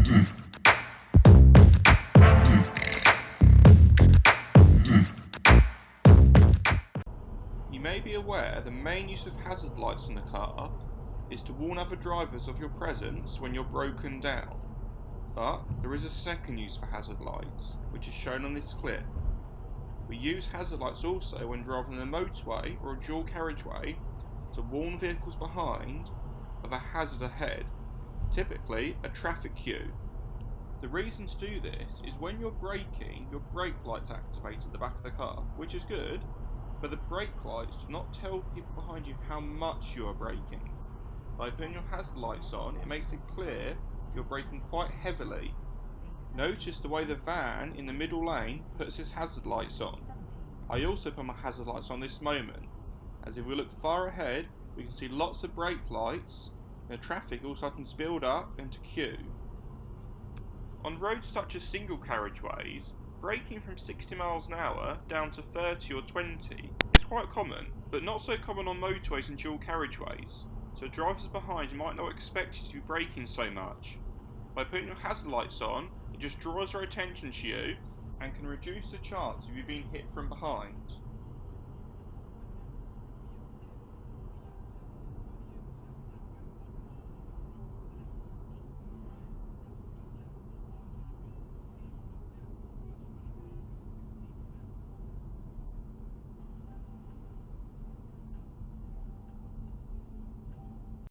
You may be aware the main use of hazard lights on a car is to warn other drivers of your presence when you're broken down. But there is a second use for hazard lights, which is shown on this clip. We use hazard lights also when driving on a motorway or a dual carriageway to warn vehicles behind of a hazard ahead, typically a traffic queue. The reason to do this is when you're braking, your brake lights activate at the back of the car, which is good, but the brake lights do not tell people behind you how much you are braking. By putting your hazard lights on, it makes it clear you're braking quite heavily. Notice the way the van in the middle lane puts its hazard lights on. I also put my hazard lights on this moment, as if we look far ahead, we can see lots of brake lights, and the traffic all starting to build up and to queue. On roads such as single carriageways, braking from 60 miles an hour down to 30 or 20 is quite common, but not so common on motorways and dual carriageways, so drivers behind you might not expect you to be braking so much. By putting your hazard lights on, it just draws their attention to you and can reduce the chance of you being hit from behind.